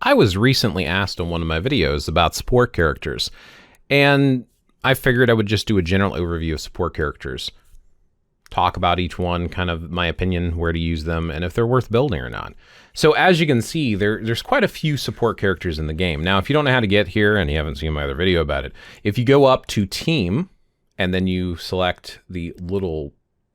I was recently asked on one of my videos about support characters, and I figured I would just do a general overview of support characters, talk about each one, kind of my opinion, where to use them, and if they're worth building or not. So as you can see, there's quite a few support characters in the game. Now, if you don't know how to get here and you haven't seen my other video about it, if you go up to Team, and then you select the little,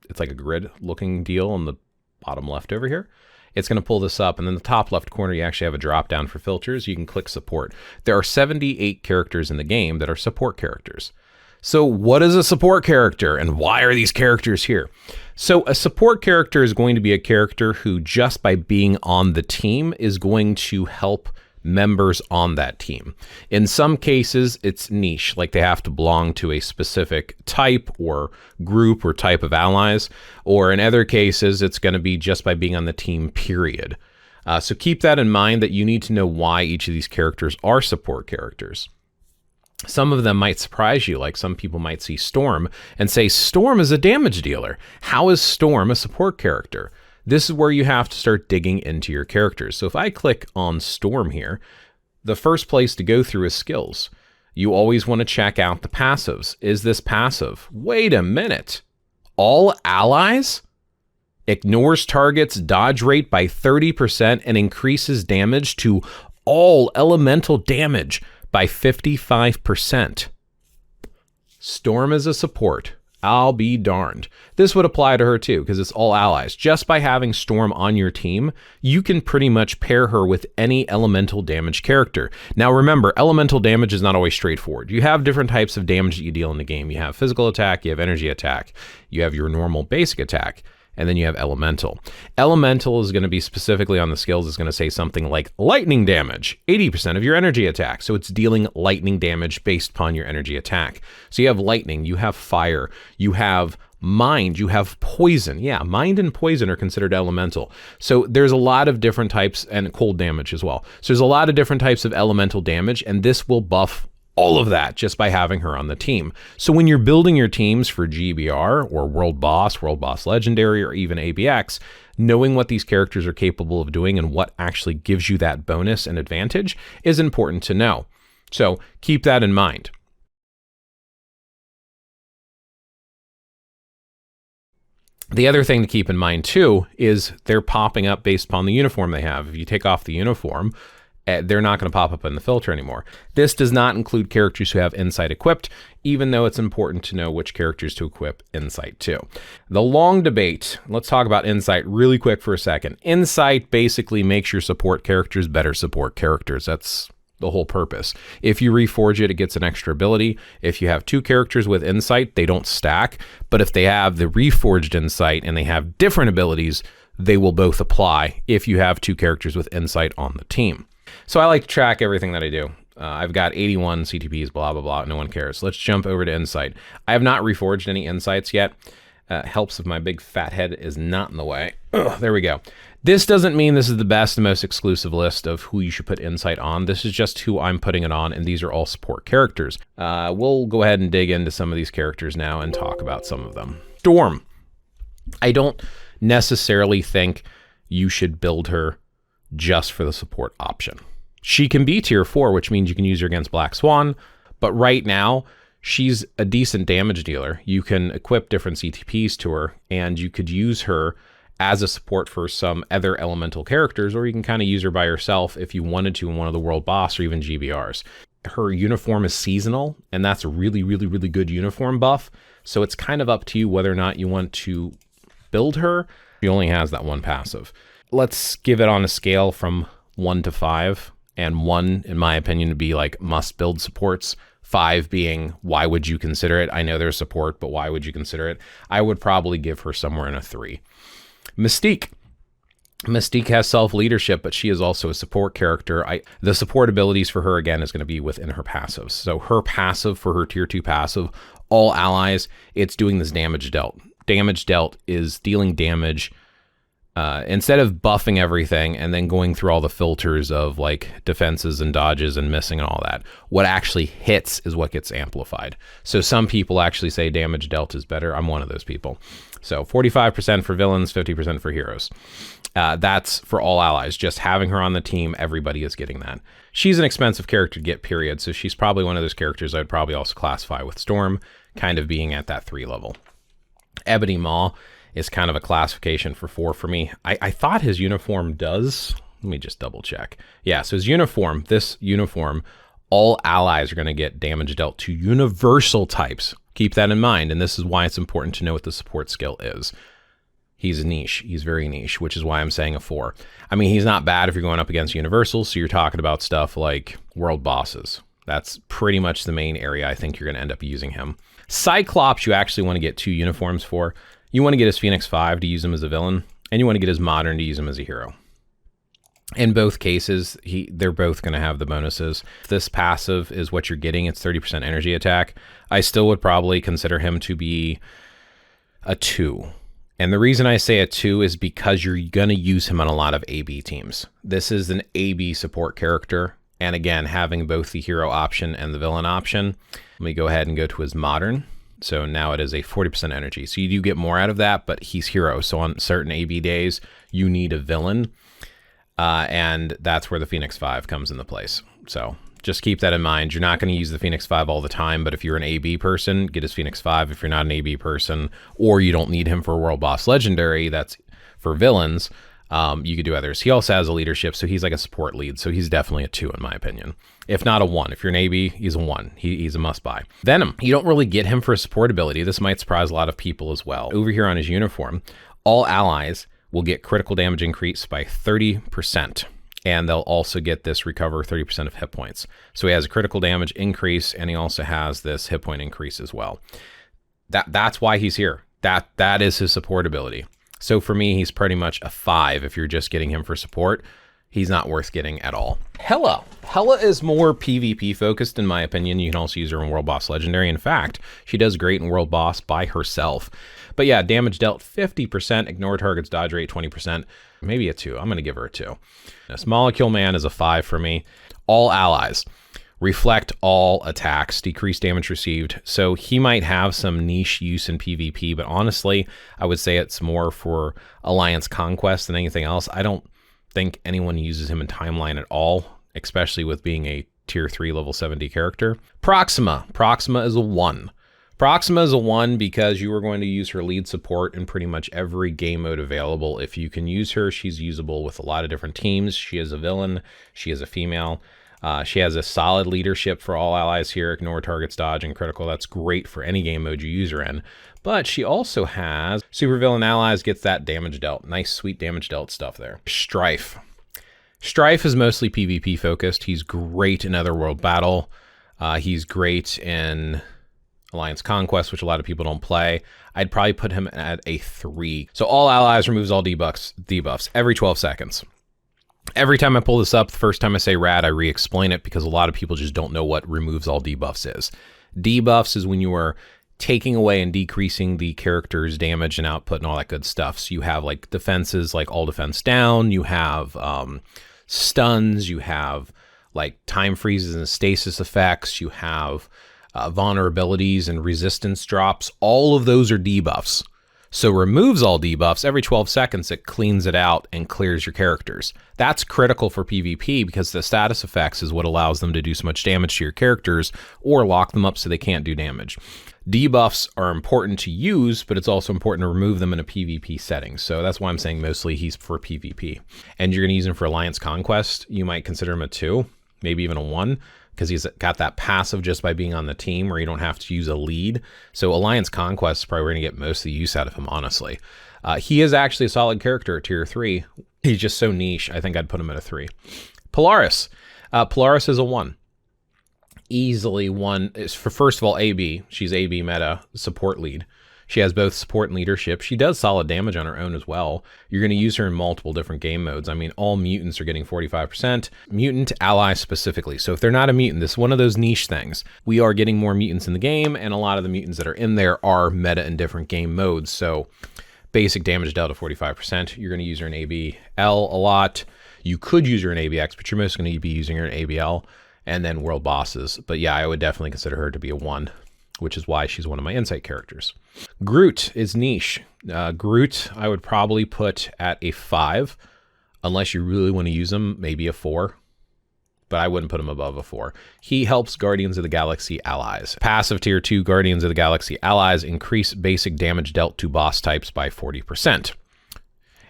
it's like a grid looking deal on the bottom left over here, it's going to pull this up, and then the top left corner, you actually have a drop down for filters. You can click support. There are 78 characters in the game that are support characters. So what is a support character, and why are these characters here? So a support character is going to be a character who, just by being on the team, is going to help members on that team. In some cases, it's niche, like they have to belong to a specific type or group or type of allies, or in other cases, it's going to be just by being on the team, period. So keep that in mind, that you need to know why each of these characters are support characters. Some of them might surprise you, like some people might see Storm and say, Storm is a damage dealer. How is Storm a support character? This is where you have to start digging into your characters. So if I click on Storm here, the first place to go through is skills. You always want to check out the passives. Is this passive? Wait a minute. All allies? Ignores target's dodge rate by 30% and increases damage to all elemental damage by 55%. Storm is a support. I'll be darned. This would apply to her too, because it's all allies. Just by having Storm on your team, you can pretty much pair her with any elemental damage character. Now remember, elemental damage is not always straightforward. You have different types of damage that you deal in the game. You have physical attack, you have energy attack, you have your normal basic attack, and then you have elemental. Elemental is going to be specifically on the skills, is going to say something like lightning damage, 80% of your energy attack. So it's dealing lightning damage based upon your energy attack. So you have lightning, you have fire, you have mind, you have poison. Yeah, mind and poison are considered elemental. So there's a lot of different types, and cold damage as well. So there's a lot of different types of elemental damage, and this will buff all of that just by having her on the team. So when you're building your teams for GBR or World Boss Legendary, or even ABX, knowing what these characters are capable of doing and what actually gives you that bonus and advantage is important to know. So keep that in mind. The other thing to keep in mind too is they're popping up based upon the uniform they have. If you take off the uniform, they're not going to pop up in the filter anymore. This does not include characters who have Insight equipped, even though it's important to know which characters to equip Insight to. The long debate, let's talk about Insight really quick for a second. Insight basically makes your support characters better support characters. That's the whole purpose. If you reforge it, it gets an extra ability. If you have two characters with Insight, they don't stack. But if they have the reforged Insight and they have different abilities, they will both apply if you have two characters with Insight on the team. So I like to track everything that I do. I've got 81 CTPs, blah, blah, blah. No one cares. Let's jump over to Insight. I have not reforged any Insights yet. Helps if my big fat head is not in the way. Ugh, there we go. This doesn't mean this is the best and most exclusive list of who you should put Insight on. This is just who I'm putting it on, and these are all support characters. We'll go ahead and dig into some of these characters now and talk about some of them. Storm. I don't necessarily think you should build her just for the support option. She can be tier 4, which means you can use her against Black Swan, but right now she's a decent damage dealer. You can equip different CTPs to her, and you could use her as a support for some other elemental characters, or you can kind of use her by herself if you wanted to in one of the World Boss or even GBRs. Her uniform is seasonal, and that's a really, really, really good uniform buff, so it's kind of up to you whether or not you want to build her. She only has that one passive. Let's give it on a scale from 1 to 5, and 1, in my opinion, would be like must build supports. 5 being, why would you consider it? I know there's support, but why would you consider it? I would probably give her somewhere in a 3. Mystique. Mystique has self-leadership, but she is also a support character. The support abilities for her, again, is going to be within her passives. So her passive for her tier 2 passive, all allies, it's doing this damage dealt. Damage dealt is dealing damage Instead of buffing everything and then going through all the filters of like defenses and dodges and missing and all that, what actually hits is what gets amplified. So some people actually say damage dealt is better. I'm one of those people. So 45% for villains, 50% for heroes. That's for all allies. Just having her on the team, everybody is getting that. She's an expensive character to get, period. So she's probably one of those characters I'd probably also classify with Storm, kind of being at that 3 level. Ebony Maw is kind of a classification for 4 for me. I thought his uniform does. Let me just double check. Yeah, so his uniform, this uniform, all allies are going to get damage dealt to universal types. Keep that in mind, and this is why it's important to know what the support skill is. He's niche. He's very niche, which is why I'm saying a 4. I mean, he's not bad if you're going up against universals, so you're talking about stuff like world bosses. That's pretty much the main area I think you're going to end up using him. Cyclops, you actually want to get 2 uniforms for. You want to get his Phoenix 5 to use him as a villain, and you want to get his Modern to use him as a hero. In both cases, they're both going to have the bonuses. If this passive is what you're getting, it's 30% energy attack. I still would probably consider him to be a 2. And the reason I say a 2 is because you're going to use him on a lot of AB teams. This is an AB support character. And again, having both the hero option and the villain option. Let me go ahead and go to his Modern. So now it is a 40% energy. So you do get more out of that, but he's hero. So on certain AB days, you need a villain. And that's where the Phoenix 5 comes into place. So just keep that in mind. You're not going to use the Phoenix 5 all the time, but if you're an AB person, get his Phoenix 5. If you're not an AB person, or you don't need him for World Boss Legendary, that's for villains, you could do others. He also has a leadership, so he's like a support lead. So he's definitely a 2 in my opinion. If not a 1. If you're an AB, he's a 1. He's a must buy. Venom, you don't really get him for a support ability. This might surprise a lot of people as well. Over here on his uniform, all allies will get critical damage increase by 30%. And they'll also get this recover 30% of hit points. So he has a critical damage increase, and he also has this hit point increase as well. That's why he's here. That is his support ability. So for me, he's pretty much a 5 if you're just getting him for support. He's not worth getting at all. Hela. Hela is more PvP focused in my opinion. You can also use her in World Boss Legendary. In fact, she does great in World Boss by herself. But yeah, damage dealt 50%, ignore target's dodge rate 20%, maybe a 2. I'm going to give her a 2. This Molecule Man is a 5 for me. All allies reflect all attacks, decrease damage received. So he might have some niche use in PvP, but honestly, I would say it's more for Alliance Conquest than anything else. I don't think anyone uses him in Timeline at all, especially with being a tier 3 level 70 character. Proxima. Proxima is a 1. Proxima is a 1 because you are going to use her lead support in pretty much every game mode available. If you can use her, she's usable with a lot of different teams. She is a villain. She is a female. She has a solid leadership for all allies here. Ignore target's dodge and critical. That's great for any game mode you use her in. But she also has supervillain allies, gets that damage dealt. Nice, sweet damage dealt stuff there. Strife. Strife is mostly PvP focused. He's great in Otherworld Battle. He's great in Alliance Conquest, which a lot of people don't play. I'd probably put him at a 3. So all allies removes all debuffs every 12 seconds. Every time I pull this up, the first time I say rad, I re-explain it because a lot of people just don't know what removes all debuffs is. Debuffs is when you are taking away and decreasing the character's damage and output and all that good stuff. So you have like defenses, like all defense down. You have stuns. You have like time freezes and stasis effects. You have vulnerabilities and resistance drops. All of those are debuffs. So removes all debuffs every 12 seconds. It cleans it out and clears your characters. That's critical for PvP because the status effects is what allows them to do so much damage to your characters or lock them up so they can't do damage. Debuffs are important to use, but it's also important to remove them in a PvP setting. So that's why I'm saying mostly he's for PvP. And you're going to use him for Alliance Conquest. You might consider him a 2, maybe even a 1. Because he's got that passive just by being on the team where you don't have to use a lead. So Alliance Conquest is probably going to get most of the use out of him, honestly. He is actually a solid character at tier 3. He's just so niche, I think I'd put him at a 3. Polaris. Polaris is a 1. Easily 1. Is for first of all, AB. She's AB meta, support lead. She has both support and leadership. She does solid damage on her own as well. You're going to use her in multiple different game modes. I mean, all mutants are getting 45%. Mutant ally specifically. So if they're not a mutant, this is one of those niche things. We are getting more mutants in the game, and a lot of the mutants that are in there are meta in different game modes. So Basic damage dealt of 45%. You're going to use her in ABL a lot. You could use her in ABX, but you're mostly going to be using her in ABL and then world bosses. But yeah, I would definitely consider her to be a 1, which is why she's one of my insight characters. Groot is niche. Groot, I would probably put at a 5, unless you really want to use him, maybe a 4. But I wouldn't put him above a 4. He helps Guardians of the Galaxy allies. Passive tier 2 Guardians of the Galaxy allies increase basic damage dealt to boss types by 40%.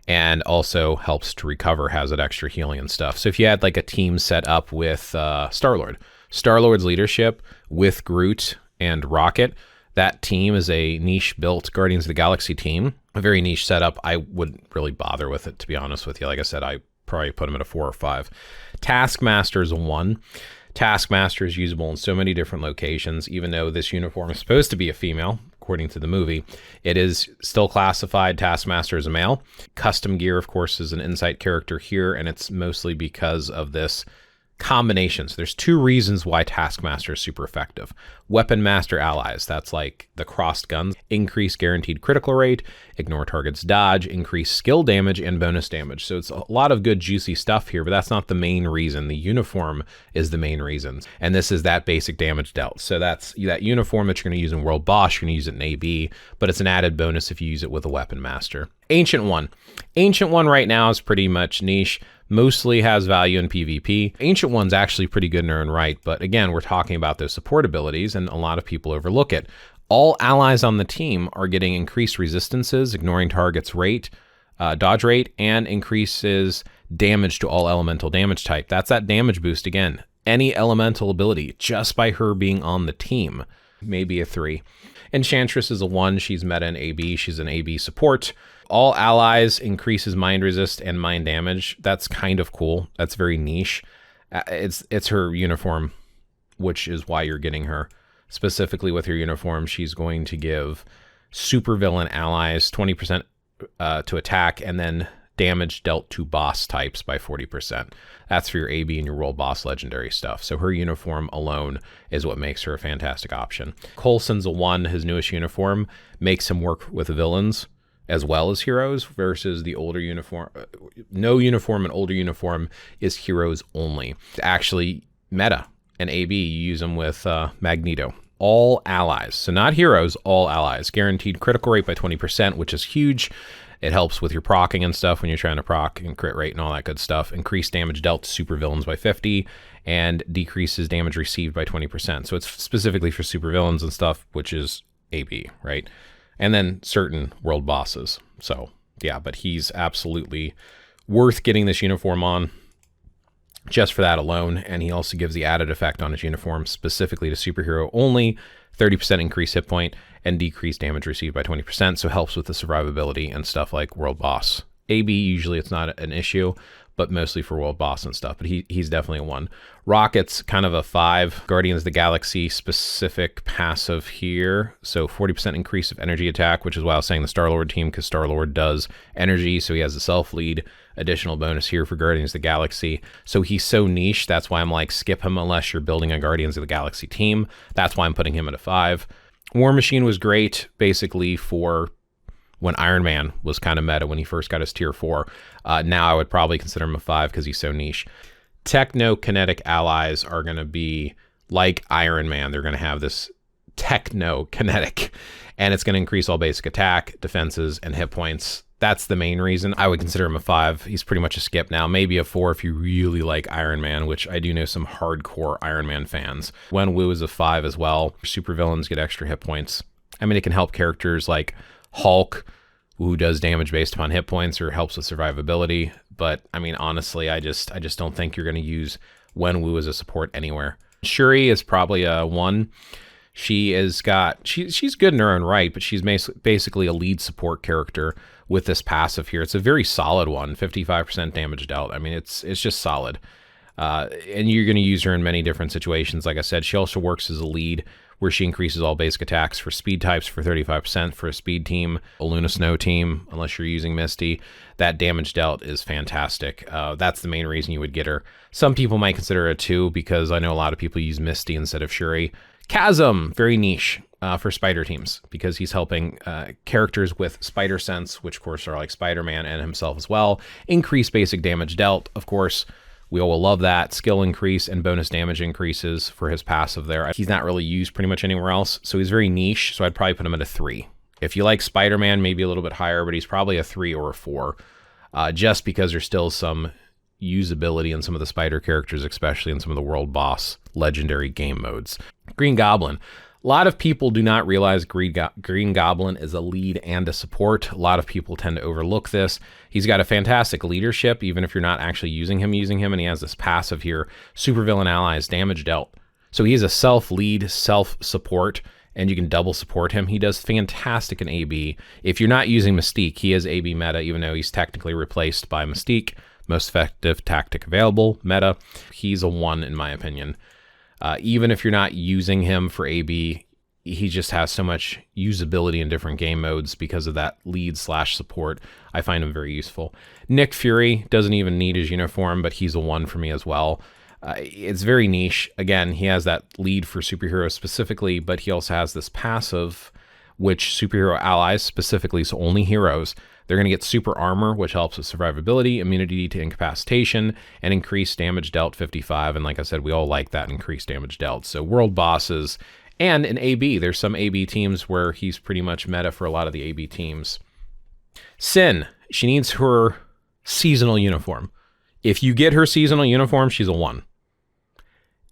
And also helps to recover, has that extra healing and stuff. So if you had like a team set up with Star-Lord, Star-Lord's leadership with Groot and Rocket, that team is a niche built Guardians of the Galaxy team. A very niche setup. I wouldn't really bother with it, to be honest with you. Like I said, I probably put him at a 4 or 5. Taskmaster is a 1. Taskmaster is usable in so many different locations, even though this uniform is supposed to be a female, according to the movie. It is still classified Taskmaster as a male. Custom Gear, of course, is an insight character here, and it's mostly because of this combination. So there's 2 reasons why Taskmaster is super effective. Weapon Master allies, that's like the crossed guns, increase guaranteed critical rate, ignore target's dodge, increase skill damage and bonus damage. So it's a lot of good juicy stuff here, but that's not the main reason. The uniform is the main reason. And this is that basic damage dealt. So that's that uniform that you're going to use in World Boss, you're going to use it in AB, but it's an added bonus if you use it with a Weapon Master. Ancient One. Ancient One right now is pretty much niche. Mostly has value in PvP. Ancient One's actually pretty good in her own right, but again, we're talking about those support abilities, and a lot of people overlook it. All allies on the team are getting increased resistances, ignoring target's rate, dodge rate, and increases damage to all elemental damage type. That's that damage boost again. Any elemental ability, just by her being on the team. Maybe a 3. Enchantress is a 1. She's meta in AB. She's an AB support. All allies increases mind resist and mind damage. That's kind of cool. That's very niche. It's her uniform, which is why you're getting her. Specifically with her uniform, she's going to give supervillain allies 20% to attack, and then damage dealt to boss types by 40%. That's for your AB and your World Boss legendary stuff. So her uniform alone is what makes her a fantastic option. Coulson's a 1. His newest uniform makes him work with villains as well as heroes, versus the older uniform. No uniform and older uniform is heroes only. It's actually meta and AB, you use them with Magneto. All allies, so not heroes, all allies. Guaranteed critical rate by 20%, which is huge. It helps with your procking and stuff when you're trying to proc and crit rate and all that good stuff. Increased damage dealt to supervillains by 50, and decreases damage received by 20%. So it's specifically for supervillains and stuff, which is AB, right? And then certain world bosses. So yeah, but he's absolutely worth getting this uniform on just for that alone. And he also gives the added effect on his uniform specifically to superhero only, 30% increased hit point and decreased damage received by 20%. So helps with the survivability and stuff like world boss. AB, usually it's not an issue, but mostly for world boss and stuff. But he's definitely a 1. Rocket's kind of a 5. Guardians of the Galaxy specific passive here. So 40% increase of energy attack, which is why I was saying the Star-Lord team, because Star-Lord does energy. So he has a self-lead. Additional bonus here for Guardians of the Galaxy. So he's so niche. That's why I'm like, skip him unless you're building a Guardians of the Galaxy team. That's why I'm putting him at a 5. War Machine was great basically for when Iron Man was kind of meta when he first got his tier 4. Now I would probably consider him a 5 because he's so niche. Techno-kinetic allies are going to be like Iron Man. They're going to have this techno-kinetic, and it's going to increase all basic attack, defenses, and hit points. That's the main reason. I would consider him a 5. He's pretty much a skip now. Maybe a 4 if you really like Iron Man, which I do know some hardcore Iron Man fans. Wenwu is a 5 as well. Supervillains get extra hit points. I mean, it can help characters like Hulk, who does damage based upon hit points or helps with survivability. But I mean, honestly, I just don't think you're going to use Wenwu as a support anywhere. Shuri is probably a 1. She's good in her own right, but she's basically a lead support character with this passive here. It's a very solid one, 55% damage dealt. I mean, it's just solid. And you're going to use her in many different situations. Like I said, she also works as a lead, where she increases all basic attacks for speed types for 35% for a speed team, a Luna Snow team, unless you're using Misty. That damage dealt is fantastic. That's the main reason you would get her. Some people might consider her a 2 because I know a lot of people use Misty instead of Shuri. Chasm, very niche. for spider teams, because he's helping characters with spider sense, which of course are like Spider-Man and himself as well. Increase basic damage dealt, of course. We all will love that. Skill increase and bonus damage increases for his passive there. He's not really used pretty much anywhere else, so he's very niche, so I'd probably put him at a 3. If you like Spider-Man, maybe a little bit higher, but he's probably a 3 or a 4, just because there's still some usability in some of the spider characters, especially in some of the world boss legendary game modes. Green Goblin. A lot of people do not realize Green Goblin is a lead and a support. A lot of people tend to overlook this. He's got a fantastic leadership, even if you're not actually using him, and he has this passive here, Supervillain Allies, damage dealt. So he is a self-lead, self-support, and you can double support him. He does fantastic in AB. If you're not using Mystique, he is AB meta, even though he's technically replaced by Mystique. Most effective tactic available, meta. He's a 1 in my opinion. Even if you're not using him for AB, he just has so much usability in different game modes because of that lead / support. I find him very useful. Nick Fury doesn't even need his uniform, but he's a 1 for me as well. It's very niche. Again, he has that lead for superheroes specifically, but he also has this passive, which superhero allies specifically, so only heroes, they're going to get super armor, which helps with survivability, immunity to incapacitation, and increased damage dealt 55. And like I said, we all like that increased damage dealt. So world bosses and in AB, there's some AB teams where he's pretty much meta for a lot of the AB teams. Sin, she needs her seasonal uniform. If you get her seasonal uniform, she's a 1.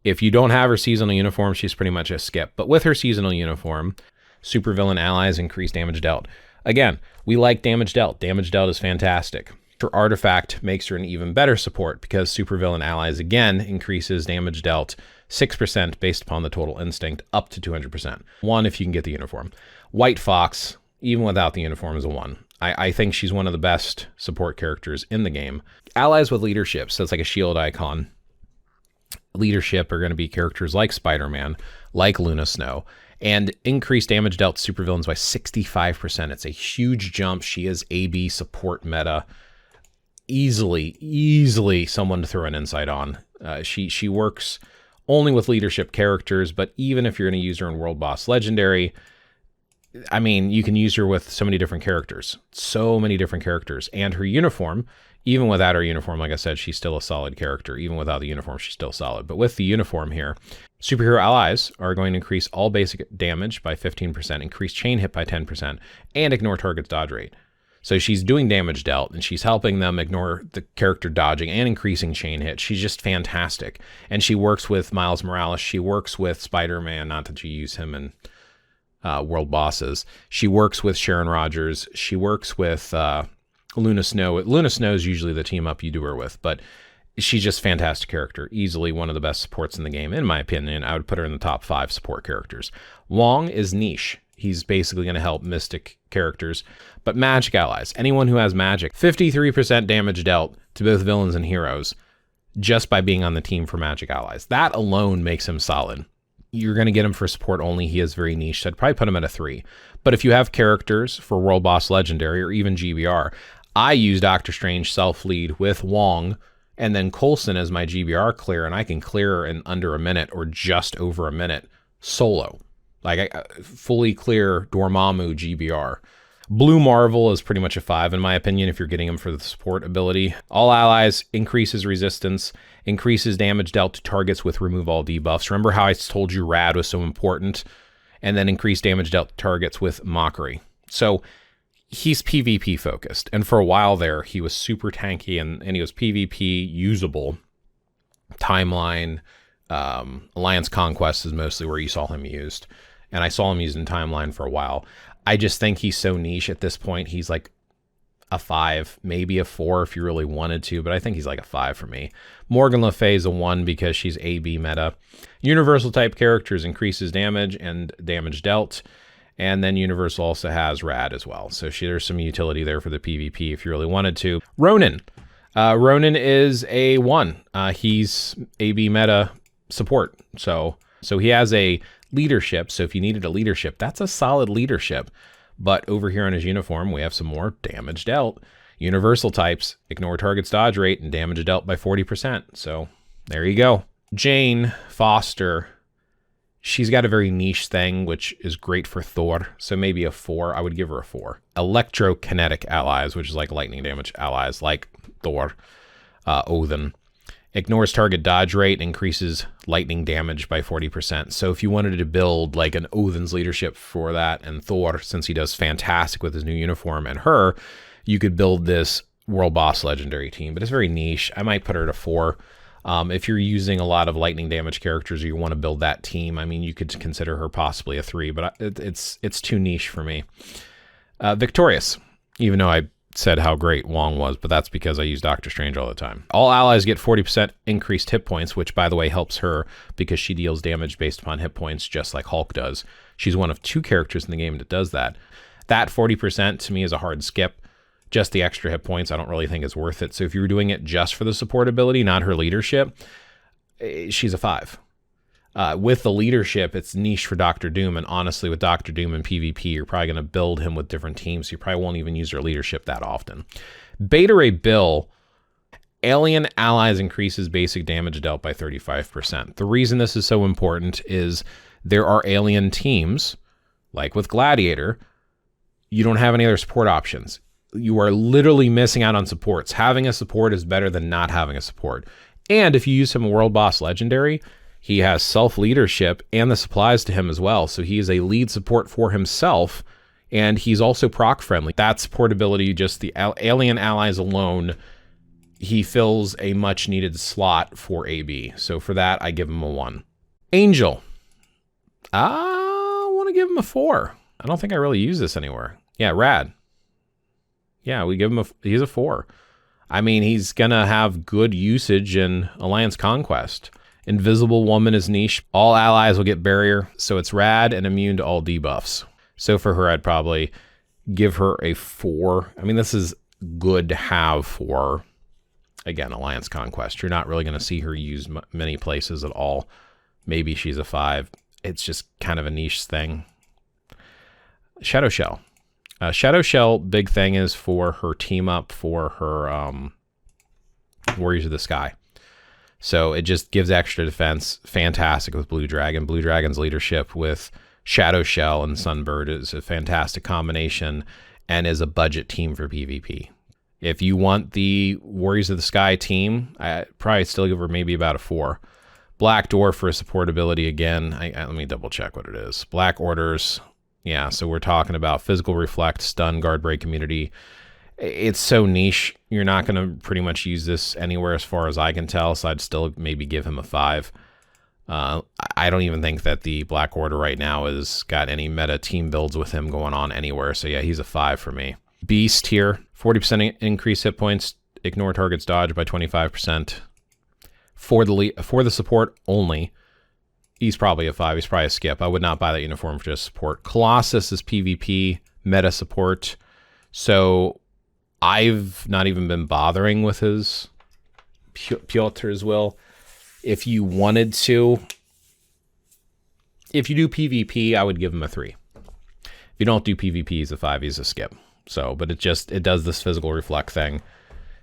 If you don't have her seasonal uniform, she's pretty much a skip. But with her seasonal uniform, Supervillain Allies increase damage dealt. Again, we like damage dealt. Damage dealt is fantastic. Her artifact makes her an even better support because Supervillain Allies, again, increases damage dealt 6% based upon the total instinct up to 200%. 1 if you can get the uniform. White Fox, even without the uniform, is a 1. I think she's one of the best support characters in the game. Allies with leadership, so it's like a shield icon. Leadership are going to be characters like Spider-Man, like Luna Snow, and increased damage dealt supervillains by 65%. It's a huge jump. She is AB support meta. Easily someone to throw an insight on. She works only with leadership characters, but even if you're going to use her in World Boss Legendary, I mean, you can use her with so many different characters. And her uniform, even without her uniform, like I said, she's still a solid character. Even without the uniform, she's still solid. But with the uniform here, superhero allies are going to increase all basic damage by 15%, increase chain hit by 10%, and ignore target's dodge rate. So she's doing damage dealt, and she's helping them ignore the character dodging and increasing chain hit. She's just fantastic. And she works with Miles Morales. She works with Spider-Man, not that you use him in world bosses. She works with Sharon Rogers. She works with Luna Snow. Luna Snow is usually the team up you do her with, but she's just a fantastic character. Easily one of the best supports in the game, in my opinion. I would put her in the top 5 support characters. Wong is niche. He's basically going to help mystic characters. But magic allies, anyone who has magic, 53% damage dealt to both villains and heroes just by being on the team for magic allies. That alone makes him solid. You're going to get him for support only. He is very niche, so I'd probably put him at a 3. But if you have characters for World Boss Legendary or even GBR, I use Doctor Strange self-lead with Wong and then Coulson as my GBR clear, and I can clear in under a minute or just over a minute solo. Like I fully clear Dormammu GBR. Blue Marvel is pretty much a 5 in my opinion if you're getting him for the support ability. All allies increases resistance, increases damage dealt to targets with remove all debuffs. Remember how I told you Rad was so important? And then increased damage dealt to targets with Mockery. So he's PvP focused. And for a while there, he was super tanky and he was PvP usable. Timeline, Alliance Conquest is mostly where you saw him used. And I saw him used in Timeline for a while. I just think he's so niche at this point. He's like a 5, maybe a 4 if you really wanted to, but I think he's like a 5 for me. Morgan Le Fay is a 1 because she's AB meta. Universal type characters increases damage and damage dealt. And then Universal also has Rad as well. So there's some utility there for the PvP if you really wanted to. Ronan. Ronan is a 1. He's AB meta support. So he has a leadership. So if you needed a leadership, that's a solid leadership. But over here on his uniform, we have some more damage dealt. Universal types, ignore target's dodge rate and damage dealt by 40%. So there you go. Jane Foster. She's got a very niche thing, which is great for Thor. So maybe a 4. I would give her a 4. Electrokinetic allies, which is like lightning damage allies, like Thor, Odin. Ignores target dodge rate, increases lightning damage by 40%. So if you wanted to build like an Odin's leadership for that, and Thor, since he does fantastic with his new uniform, and her, you could build this World Boss Legendary team. But it's very niche. I might put her at a 4. If you're using a lot of lightning damage characters or you want to build that team, I mean, you could consider her possibly a 3, but it's too niche for me. Victorious, even though I said how great Wong was, but that's because I use Doctor Strange all the time. All allies get 40% increased hit points, which, by the way, helps her because she deals damage based upon hit points, just like Hulk does. She's one of 2 characters in the game that does that. That 40% to me is a hard skip. Just the extra hit points, I don't really think is worth it. So if you're doing it just for the support ability, not her leadership, she's a 5. With the leadership, it's niche for Doctor Doom, and honestly, with Doctor Doom in PvP, you're probably going to build him with different teams, so you probably won't even use her leadership that often. Beta Ray Bill, alien allies increases basic damage dealt by 35%. The reason this is so important is there are alien teams, like with Gladiator, you don't have any other support options. You are literally missing out on supports. Having a support is better than not having a support. And if you use him World Boss Legendary, he has self-leadership and the supplies to him as well. So he is a lead support for himself, and he's also proc-friendly. That support ability, just the alien allies alone, he fills a much-needed slot for AB. So for that, I give him a 1. Angel. I want to give him a 4. I don't think I really use this anywhere. Yeah, rad. Yeah, we give him he's a 4. I mean, he's going to have good usage in Alliance Conquest. Invisible Woman is niche. All allies will get barrier, so it's rad and immune to all debuffs. So for her, I'd probably give her a 4. I mean, this is good to have for, again, Alliance Conquest. You're not really going to see her used many places at all. Maybe she's a 5. It's just kind of a niche thing. Shadow Shell. Shadow Shell, big thing is for her team up for her Warriors of the Sky. So it just gives extra defense. Fantastic with Blue Dragon. Blue Dragon's leadership with Shadow Shell and Sunbird is a fantastic combination and is a budget team for PvP. If you want the Warriors of the Sky team, I'd probably still give her maybe about a 4. Black Dwarf for support ability again. Let me double check what it is. Black Orders. Yeah, so we're talking about physical reflect, stun, guard break immunity. It's so niche. You're not going to pretty much use this anywhere as far as I can tell, so I'd still maybe give him a 5. I don't even think that the Black Order right now has got any meta team builds with him going on anywhere, so yeah, he's a 5 for me. Beast here, 40% increase hit points, ignore target's dodge by 25%. For the support only, he's probably a 5. He's probably a skip. I would not buy that uniform for just support. Colossus is PvP, meta support. So I've not even been bothering with his Piotr's Will. If you wanted to, if you do PvP, I would give him a 3. If you don't do PvP, he's a 5. He's a skip. So, but it does this physical reflect thing,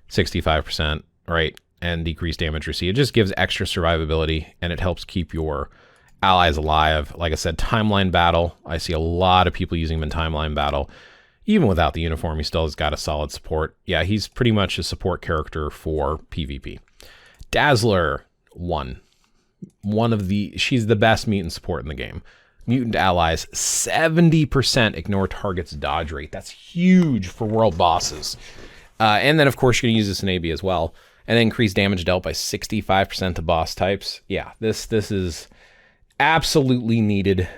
65%, right? And decreased damage received. It just gives extra survivability, and it helps keep your allies alive. Like I said, timeline battle. I see a lot of people using him in timeline battle. Even without the uniform, he still has got a solid support. Yeah, he's pretty much a support character for PvP. Dazzler, 1. She's the best mutant support in the game. Mutant allies, 70% ignore target's dodge rate. That's huge for world bosses. And then, of course, you're going to use this in AB as well. And then increase damage dealt by 65% to boss types. Yeah, this is absolutely needed.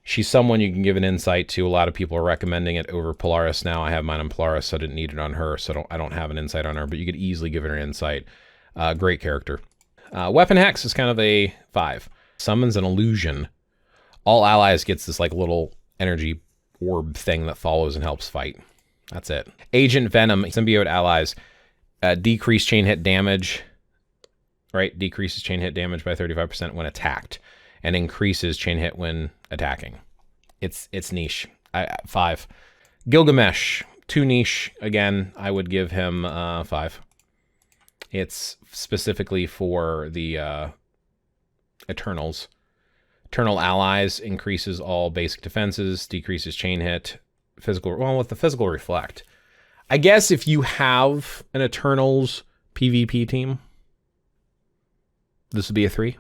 She's someone you can give an insight to. A lot of people are recommending it over Polaris now. I have mine on Polaris, so I didn't need it on her, so I don't have an insight on her, but you could easily give her an insight. Great character. Weapon Hex is kind of a 5. Summons an illusion. All allies gets this like little energy orb thing that follows and helps fight. That's it. Agent Venom, symbiote allies. Decrease chain hit damage, right? Decreases chain hit damage by 35% when attacked, and increases chain hit when attacking. It's niche. 5. Gilgamesh, too niche. Again, I would give him 5. It's specifically for the Eternals. Eternal Allies increases all basic defenses, decreases chain hit, with the physical reflect. I guess if you have an Eternals PvP team, this would be a 3.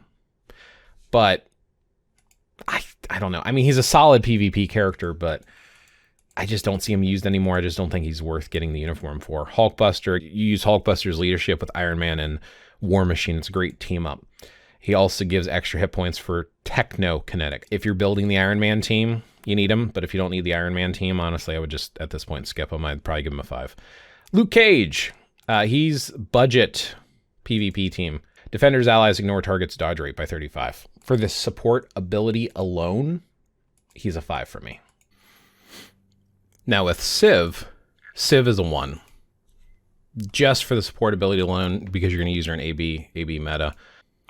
But I don't know. I mean, he's a solid PvP character, but I just don't see him used anymore. I just don't think he's worth getting the uniform for. Hulkbuster, you use Hulkbuster's leadership with Iron Man and War Machine. It's a great team up. He also gives extra hit points for Technokinetic. If you're building the Iron Man team, you need him. But if you don't need the Iron Man team, honestly, I would just, at this point, skip him. I'd probably give him a 5. Luke Cage. He's budget PvP team. Defenders, allies, ignore targets, dodge rate by 35. For the support ability alone, he's a 5 for me. Now with Civ is a 1. Just for the support ability alone, because you're going to use her in AB meta.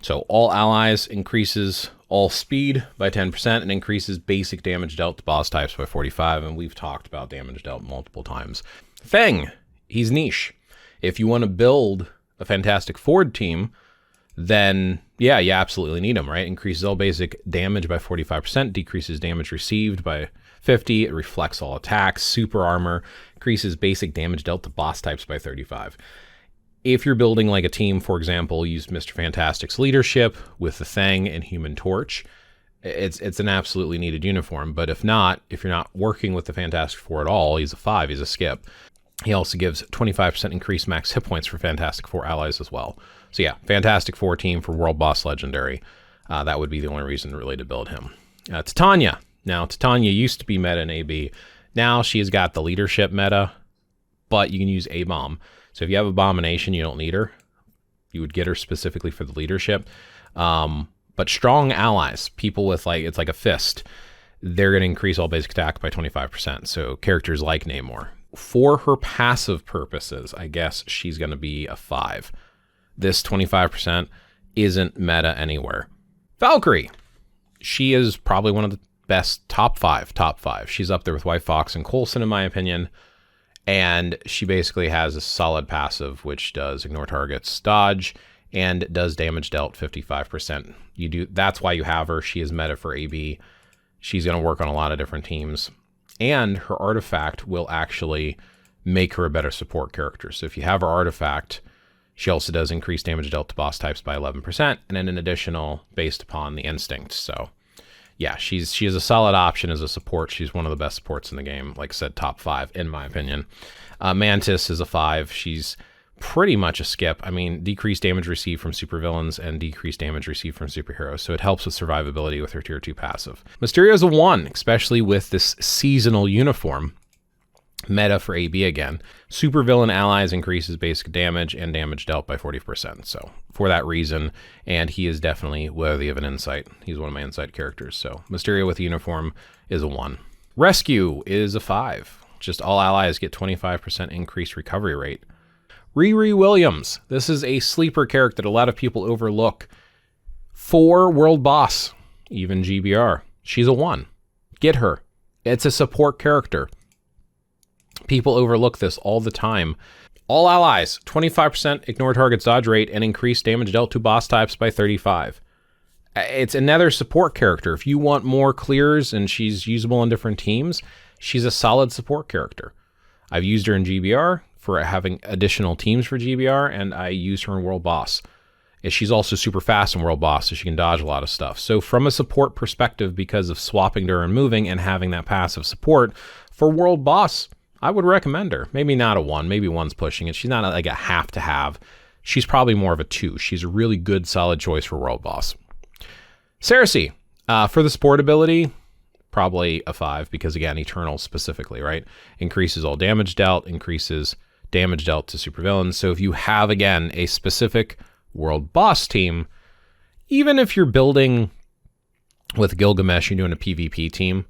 So all allies increases all speed by 10% and increases basic damage dealt to boss types by 45. And we've talked about damage dealt multiple times. Feng, he's niche. If you want to build a Fantastic Four team, then yeah, you absolutely need him, right? Increases all basic damage by 45%, decreases damage received by 50. It reflects all attacks, super armor, increases basic damage dealt to boss types by 35. If you're building like a team, for example, use Mr. Fantastic's leadership with the Thing and Human Torch, it's an absolutely needed uniform. But if you're not working with the Fantastic Four at all, he's a 5, he's a skip. He also gives 25% increased max hit points for Fantastic Four allies as well. So yeah, Fantastic Four team for World Boss Legendary. That would be the only reason really to build him. Titania. Now, Titania used to be meta in AB. Now she has got the leadership meta, but you can use A-Bomb. So if you have Abomination, you don't need her. You would get her specifically for the leadership. But strong allies, people with it's like a fist, they're going to increase all basic attack by 25%. So characters like Namor. For her passive purposes, I guess she's going to be a 5. This 25% isn't meta anywhere. Valkyrie. She is probably one of the best top 5. She's up there with White Fox and Coulson, in my opinion. And she basically has a solid passive, which does ignore targets, dodge, and does damage dealt 55%. That's why you have her. She is meta for AB. She's going to work on a lot of different teams. And her artifact will actually make her a better support character. So if you have her artifact, she also does increase damage dealt to boss types by 11%, and then an additional based upon the instinct. So yeah, she is a solid option as a support. She's one of the best supports in the game. Like I said, top 5 in my opinion. Mantis is a 5. She's pretty much a skip. I mean, decreased damage received from supervillains and decreased damage received from superheroes. So it helps with survivability with her tier 2 passive. Mysterio is a 1, especially with this seasonal uniform. Meta for AB again. Supervillain allies increases basic damage and damage dealt by 40%. So for that reason, and he is definitely worthy of an insight. He's one of my insight characters. So Mysterio with the uniform is a 1. Rescue is a 5. Just all allies get 25% increased recovery rate. Riri Williams. This is a sleeper character that a lot of people overlook. For World Boss, even GBR. She's a 1. Get her. It's a support character. People overlook this all the time. All allies, 25% ignore targets dodge rate and increase damage dealt to boss types by 35. It's another support character. If you want more clears and she's usable on different teams, she's a solid support character. I've used her in GBR for having additional teams for GBR, and I use her in World Boss. And she's also super fast in World Boss, so she can dodge a lot of stuff. So from a support perspective, because of swapping to her and moving and having that passive support, for World Boss, I would recommend her. Maybe not a 1. Maybe 1's pushing it. She's not like a have to have. She's probably more of a 2. She's a really good, solid choice for World Boss. Cersei, for the support ability, probably a 5 because, again, Eternal specifically, right? Increases all damage dealt, increases damage dealt to supervillains. So if you have, again, a specific World Boss team, even if you're building with Gilgamesh, you're doing a PvP team,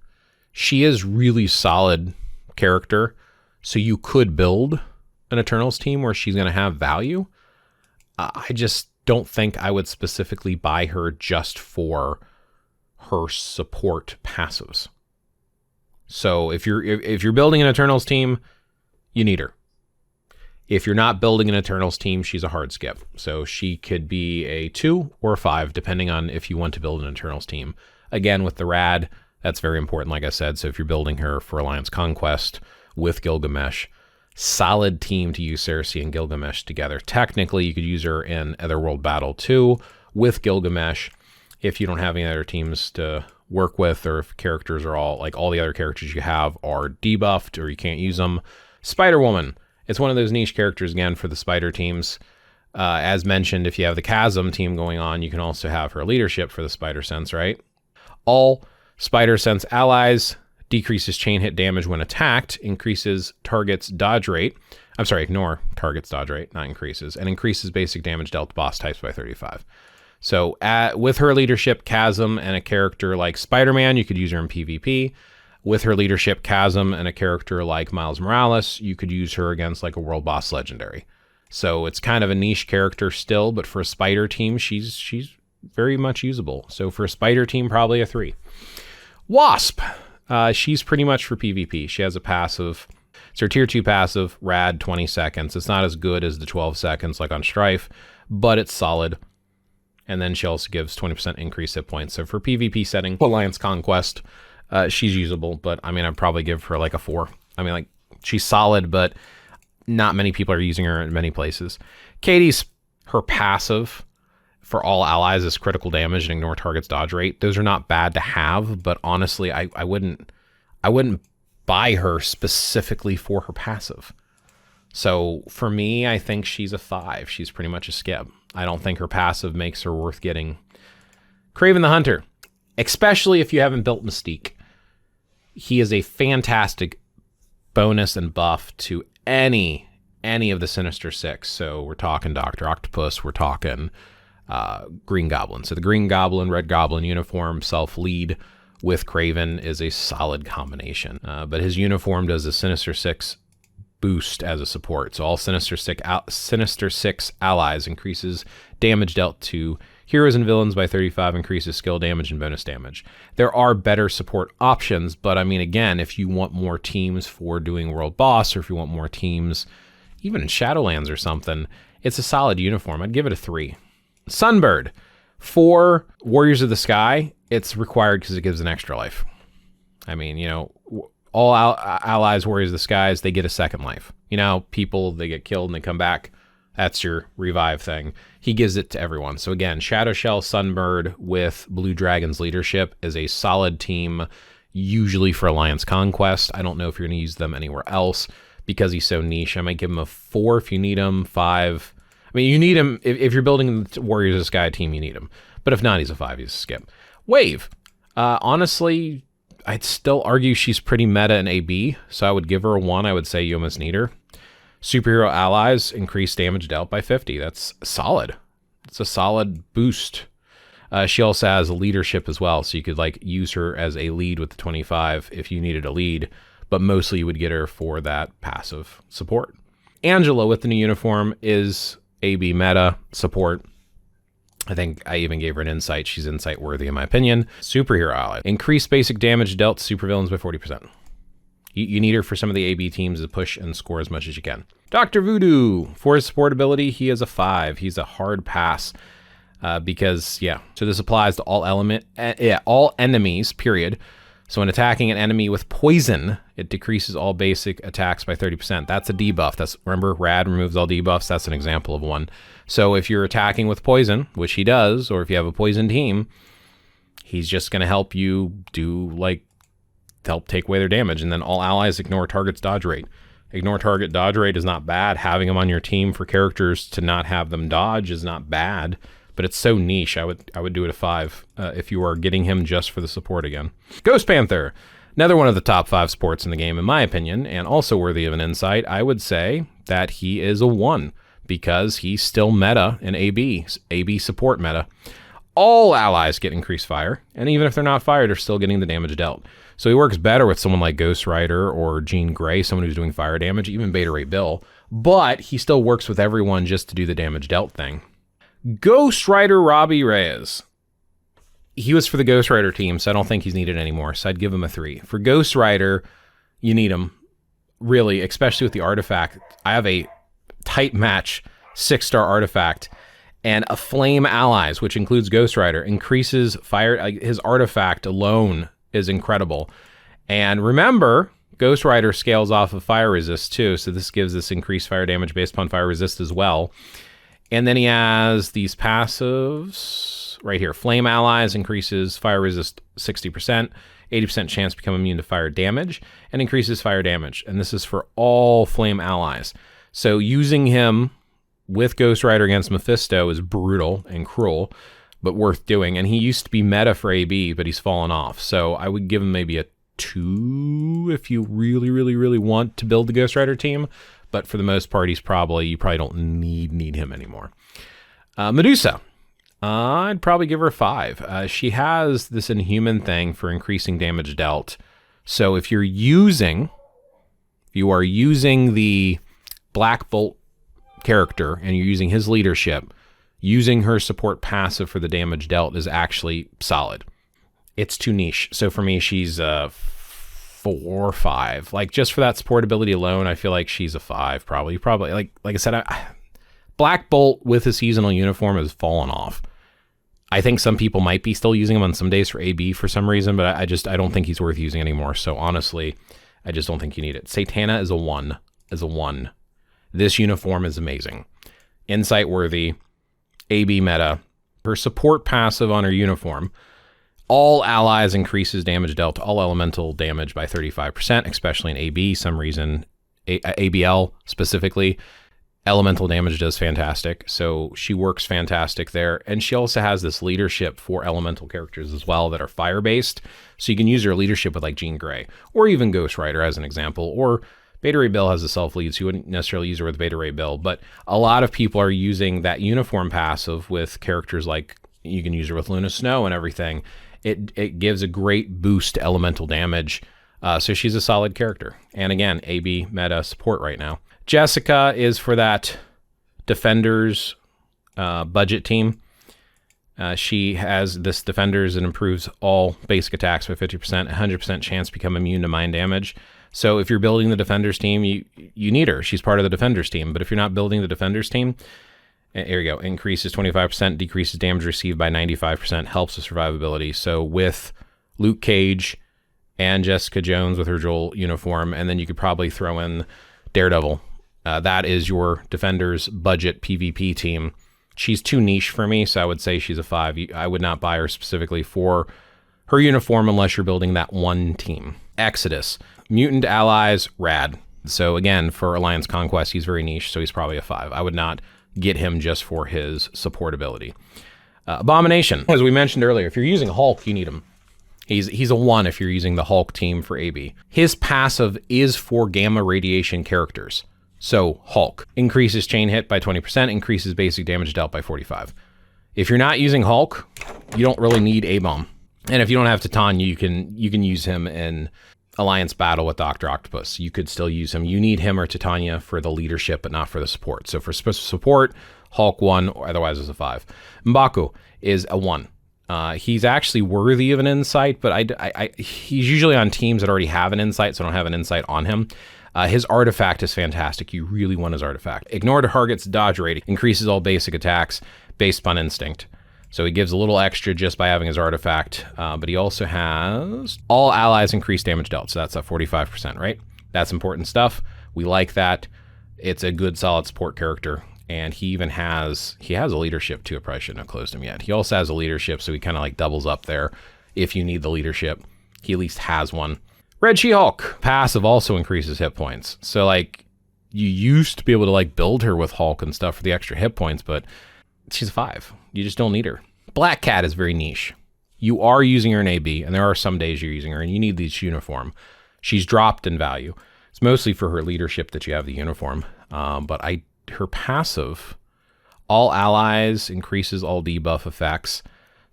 she is really solid character, so you could build an Eternals team where she's going to have value. I just don't think I would specifically buy her just for her support passives. So if you're building an Eternals team, you need her. If you're not building an Eternals team, she's a hard skip. So she could be a 2 or a 5, depending on if you want to build an Eternals team. Again, with the Rad, that's very important, like I said. So if you're building her for Alliance Conquest with Gilgamesh, solid team to use Cersei and Gilgamesh together. Technically, you could use her in Otherworld Battle too with Gilgamesh if you don't have any other teams to work with, or if characters are all, like all the other characters you have are debuffed or you can't use them. Spider-Woman, it's one of those niche characters again for the spider teams. As mentioned, if you have the Chasm team going on, you can also have her leadership for the Spider Sense, right? All Spider Sense allies decreases chain hit damage when attacked, increases target's dodge rate. I'm sorry, ignore target's dodge rate, not increases, and increases basic damage dealt to boss types by 35. So with her leadership, Chasm, and a character like Spider-Man, you could use her in PvP. With her leadership, Chasm, and a character like Miles Morales, you could use her against like a world boss legendary. So it's kind of a niche character still, but for a spider team, she's very much usable. So for a spider team, probably a 3. Wasp, she's pretty much for PvP. She has a passive. It's her tier 2 passive, Rad, 20 seconds. It's not as good as the 12 seconds like on Strife, but it's solid. And then she also gives 20% increase hit points. So for PvP setting, Alliance Conquest, she's usable, but I mean, I'd probably give her like a 4. I mean, like, she's solid, but not many people are using her in many places. Katie's, her passive for all allies is critical damage and ignore target's dodge rate. Those are not bad to have, but honestly, I wouldn't buy her specifically for her passive. So for me, I think she's a 5. She's pretty much a skip. I don't think her passive makes her worth getting. Kraven the Hunter, especially if you haven't built Mystique. He is a fantastic bonus and buff to any of the Sinister Six. So we're talking Dr. Octopus, we're talking Green Goblin. So the Green Goblin, Red Goblin uniform, self-lead with Kraven is a solid combination. But his uniform does a Sinister Six boost as a support. So all Sinister Six allies increases damage dealt to heroes and villains by 35, increases skill damage and bonus damage. There are better support options, but I mean, again, if you want more teams for doing World Boss, or if you want more teams even in Shadowlands or something, it's a solid uniform. I'd give it a 3. Sunbird, for Warriors of the Sky, it's required because it gives an extra life. I mean, you know, all allies, Warriors of the Skies, they get a second life. You know, people, they get killed and they come back. That's your revive thing. He gives it to everyone. So again, Shadowshell Sunbird with Blue Dragon's leadership is a solid team, usually for Alliance Conquest. I don't know if you're going to use them anywhere else because he's so niche. I might give him a 4 if you need him, 5. I mean, you need him. If you're building the Warriors of the Sky team, you need him. But if not, he's a 5. He's a skip. Wave. Honestly, I'd still argue she's pretty meta in AB, so I would give her a 1. I would say you almost need her. Superhero allies increase damage dealt by 50. That's solid. It's a solid boost. She also has leadership as well, so you could like use her as a lead with the 25 if you needed a lead, but mostly you would get her for that passive support. Angela with the new uniform is AB meta support. I think I even gave her an insight. She's insight worthy in my opinion. Superhero ally. Increase basic damage dealt to supervillains by 40%. You need her for some of the AB teams to push and score as much as you can. Dr. Voodoo, for his support ability, he is a 5. He's a hard pass because, yeah. So this applies to all enemies, period. So when attacking an enemy with poison, it decreases all basic attacks by 30%. That's a debuff. Remember, Rad removes all debuffs. That's an example of one. So if you're attacking with poison, which he does, or if you have a poison team, he's just going to help you do like help take away their damage. And then all allies ignore target's dodge rate. Ignore target dodge rate is not bad. Having them on your team for characters to not have them dodge is not bad, but it's so niche. I would do it a 5 if you are getting him just for the support again. Ghost Panther, another one of the top 5 supports in the game in my opinion, and also worthy of an insight. I would say that he is a 1 because he's still meta in AB support meta. All allies get increased fire, and even if they're not fired, they're still getting the damage dealt. So he works better with someone like Ghost Rider or Jean Grey, someone who's doing fire damage, even Beta Ray Bill, but he still works with everyone just to do the damage dealt thing. Ghost Rider Robbie Reyes. He was for the Ghost Rider team, so I don't think he's needed anymore, so I'd give him a 3. For Ghost Rider, you need him, really, especially with the artifact. I have a tight match 6-star artifact, And a Flame Allies, which includes Ghost Rider, increases fire. His artifact alone is incredible. And remember, Ghost Rider scales off of fire resist too, so this gives this increased fire damage based upon fire resist as well. And then he has these passives right here. Flame Allies increases fire resist 60%, 80% chance to become immune to fire damage, and increases fire damage. And this is for all Flame Allies. So using him with Ghost Rider against Mephisto is brutal and cruel, but worth doing. And he used to be meta for AB, but he's fallen off. So I would give him maybe a 2 if you really, really, really want to build the Ghost Rider team. But for the most part, you probably don't need him anymore. Medusa. I'd probably give her a 5. She has this Inhuman thing for increasing damage dealt. So if you are using the Black Bolt character and you're using his leadership, using her support passive for the damage dealt is actually solid. It's too niche. So for me, she's a 4 or 5. Like, just for that support ability alone, I feel like she's a 5 probably. Like I said, Black Bolt with a seasonal uniform has fallen off. I think some people might be still using him on some days for AB for some reason, but I don't think he's worth using anymore. So honestly, I just don't think you need it. Satana is a 1. This uniform is amazing. Insight worthy, AB meta. Her support passive on her uniform. All allies increases damage dealt to all elemental damage by 35%, especially in AB. Some reason, ABL specifically. Elemental damage does fantastic. So she works fantastic there. And she also has this leadership for elemental characters as well that are fire-based. So you can use her leadership with like Jean Grey or even Ghost Rider as an example, or Beta Ray Bill has a self-lead, so you wouldn't necessarily use her with Beta Ray Bill, but a lot of people are using that uniform passive with characters like, you can use her with Luna Snow and everything. It gives a great boost to elemental damage, so she's a solid character. And again, AB meta support right now. Jessica is for that Defenders budget team. She has this Defenders and improves all basic attacks by 50%, 100% chance to become immune to mind damage. So if you're building the Defenders team, you need her. She's part of the Defenders team. But if you're not building the Defenders team, here you go. Increases 25%, decreases damage received by 95%, helps with survivability. So with Luke Cage and Jessica Jones with her Joel uniform, and then you could probably throw in Daredevil. That is your Defenders budget PvP team. She's too niche for me, so I would say she's a 5. I would not buy her specifically for her uniform unless you're building that one team. Exodus. Mutant allies, rad. So again, for Alliance Conquest, he's very niche, so he's probably a 5. I would not get him just for his support ability. Abomination. As we mentioned earlier, if you're using Hulk, you need him. He's a 1 if you're using the Hulk team for AB. His passive is for gamma radiation characters. So Hulk increases chain hit by 20%, increases basic damage dealt by 45. If you're not using Hulk, you don't really need A-Bomb. And if you don't have Titania, you can use him in Alliance battle with Dr. Octopus. You could still use him. You need him or Titania for the leadership, but not for the support. So for support, Hulk 1, or otherwise is a 5. M'Baku is a 1. He's actually worthy of an insight, but he's usually on teams that already have an insight, so I don't have an insight on him. His artifact is fantastic. You really want his artifact. Ignore target's dodge rating. Increases all basic attacks based upon instinct. So he gives a little extra just by having his artifact, but he also has all allies increase damage dealt. So that's at 45%, right? That's important stuff. We like that. It's a good solid support character. And he even has a leadership too. I probably shouldn't have closed him yet. He also has a leadership, so he kind of like doubles up there if you need the leadership. He at least has one. Red She-Hulk. Passive also increases hit points. So like you used to be able to like build her with Hulk and stuff for the extra hit points, but she's a 5. You just don't need her. Black Cat is very niche. You are using her in AB, and there are some days you're using her, and you need this uniform. She's dropped in value. It's mostly for her leadership that you have the uniform. But her passive, all allies increases all debuff effects.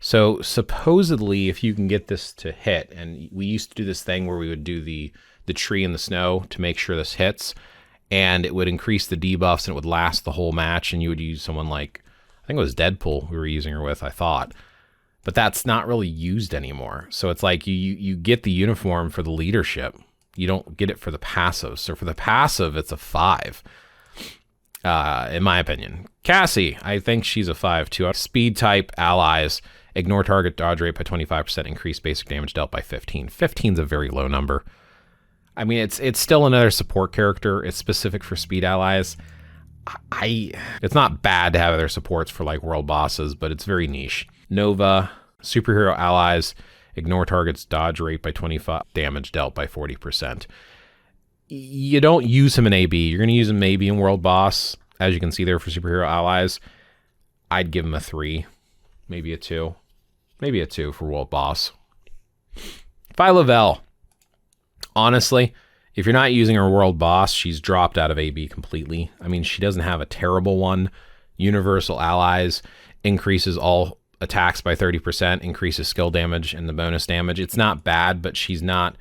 So supposedly, if you can get this to hit, and we used to do this thing where we would do the tree in the snow to make sure this hits, and it would increase the debuffs and it would last the whole match, and you would use someone like, I think it was Deadpool we were using her with, I thought. But that's not really used anymore. So it's like you get the uniform for the leadership. You don't get it for the passive. So for the passive, it's a 5. in my opinion. Cassie, I think she's a 5 too. Speed type allies, ignore target dodge rate by 25%, increase basic damage dealt by 15. 15 is a very low number. I mean, it's still another support character. It's specific for speed allies. It's not bad to have other supports for like world bosses, but it's very niche. Nova, superhero allies, ignore target's dodge rate by 25, damage dealt by 40%. You don't use him in AB. You're going to use him maybe in world boss, as you can see there for superhero allies. I'd give him a 3, maybe a 2. Maybe a 2 for world boss. Phyla-Vell. Honestly, if you're not using her world boss, she's dropped out of AB completely. I mean, she doesn't have a terrible one. Universal allies, increases all attacks by 30%, increases skill damage and the bonus damage. It's not bad, but she's not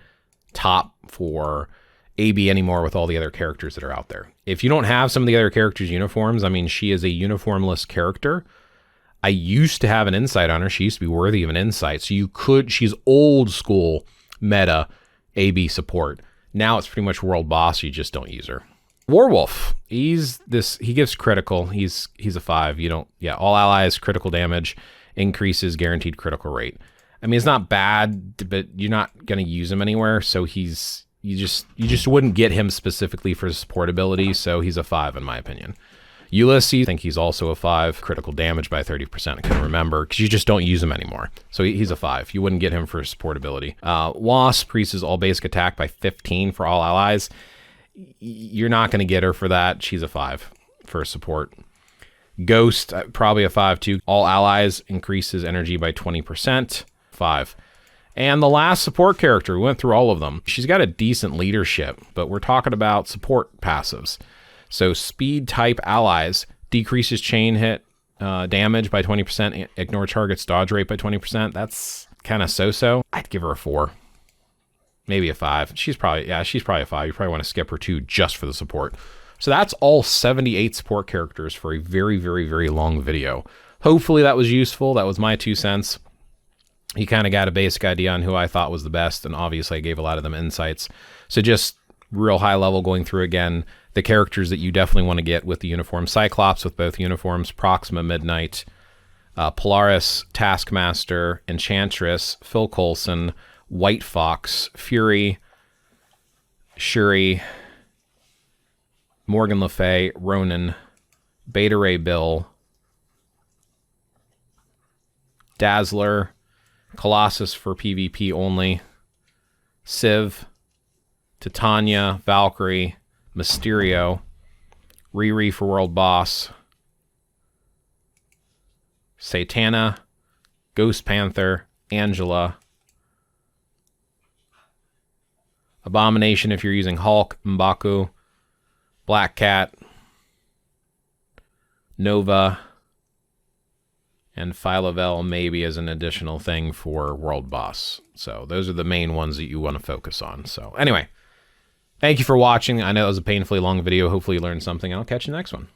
top for AB anymore with all the other characters that are out there. If you don't have some of the other characters' uniforms, I mean, she is a uniformless character. I used to have an insight on her. She used to be worthy of an insight. So you could, she's old school meta AB support. Now it's pretty much world boss. You just don't use her. Warwolf. He gives critical. He's a 5. You don't, yeah, all allies, critical damage, increases guaranteed critical rate. I mean, it's not bad, but you're not going to use him anywhere. So you just wouldn't get him specifically for support ability. So he's a 5 in my opinion. Ulysses, I think he's also a 5. Critical damage by 30%. I couldn't remember because you just don't use him anymore. So he's a 5. You wouldn't get him for support ability. Wasp increases all basic attack by 15 for all allies. You're not going to get her for that. She's a 5 for support. Ghost, probably a 5 too. All allies, increases energy by 20%. 5. And the last support character, we went through all of them. She's got a decent leadership, but we're talking about support passives. So speed type allies, decreases chain hit damage by 20%, ignore target's dodge rate by 20%. That's kind of so-so. I'd give her a 4. Maybe a 5. She's probably a 5. You probably want to skip her 2 just for the support. So that's all 78 support characters for a very, very, very long video. Hopefully that was useful. That was my 2 cents. You kind of got a basic idea on who I thought was the best, and obviously I gave a lot of them insights. So just real high level going through again, the characters that you definitely want to get with the uniform. Cyclops with both uniforms, Proxima Midnight, Polaris, Taskmaster, Enchantress, Phil Coulson, White Fox, Fury, Shuri, Morgan Le Fay, Ronan, Beta Ray Bill, Dazzler, Colossus for PvP only, Civ, Titania, Valkyrie, Mysterio, Riri for World Boss, Satana, Ghost Panther, Angela, Abomination if you're using Hulk, M'Baku, Black Cat, Nova, and Phyla-Vell maybe as an additional thing for World Boss. So those are the main ones that you want to focus on. So anyway, thank you for watching. I know it was a painfully long video. Hopefully you learned something, and I'll catch you next one.